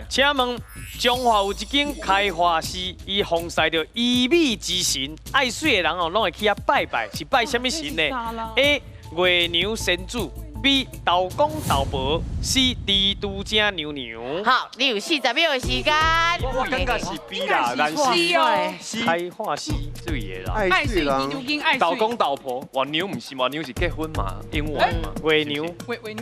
请问中华有一间开花寺，伊奉祀着医美之神，爱水的人哦，拢会去遐拜拜，是拜什么神呢 ？A. 月娘神主 ，B. 豆公豆婆 ，C. 地都正娘娘。好，你有40秒的时间。我感觉是 B 啦，但是开花寺水的啦，爱水人，豆公豆婆，活牛唔是，活牛是结婚嘛，英文嘛。月娘，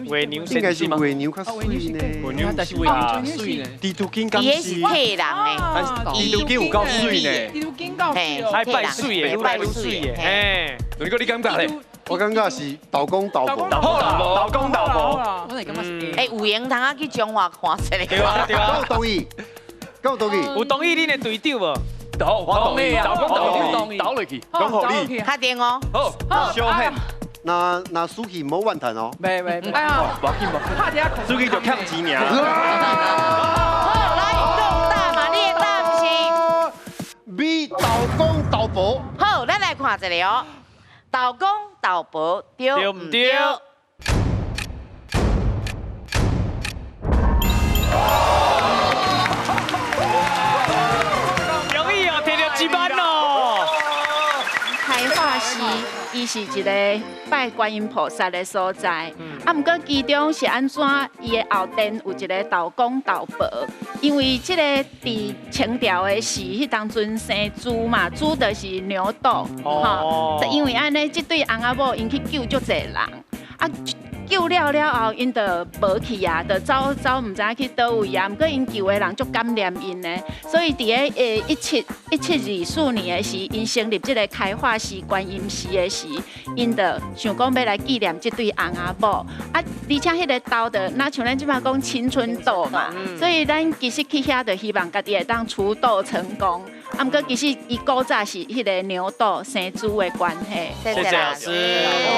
月娘应该是神主。月牛较水呢。活牛但是为啊水呢，地都金刚伊个是客人的，地都金有够水呢。地都警告嘿，爱拜水的，愈来愈水的，嘿。你讲你感觉咧？我感觉是豆公豆婆。好啦，豆公豆婆。我嚟感觉是 A。哎，有闲通啊去中华看一对下。啊对啊，同意，够同意。有同意恁的队长无？好，我同意啊，豆公豆婆倒落去，讲好你。打电哦。好，小黑，那输去唔好怨叹哦。喂，哎呀，无紧无紧，拍下输去就欠钱尔。好，来讲答嘛，你的答案是。 B 豆公豆婆。好，咱来看一下哦。豆公豆婆对对唔对？容易哦，摕到1万哦。开化寺，伊是一个拜观音菩萨的所在。啊，毋过其中是安怎？伊的后殿有一个豆公豆婆，因为即个伫清朝的时，迄当阵生猪嘛，猪就是牛肚，哦因为安尼，即对翁仔某因去救足侪人，啊。救了后，因就无去啊，就走唔知去倒位啊。毋过因救的人足感念因的，所以伫个1724年的时，因成立即个开化寺观音寺的时，因就想讲要来纪念即对翁仔某。啊，而且迄个豆就那像咱即摆讲青春痘嘛，所以咱其实去遐就希望家己会当除痘成功。啊，毋过其实伊古早是迄个牛痘生猪的关系。谢谢谢老师。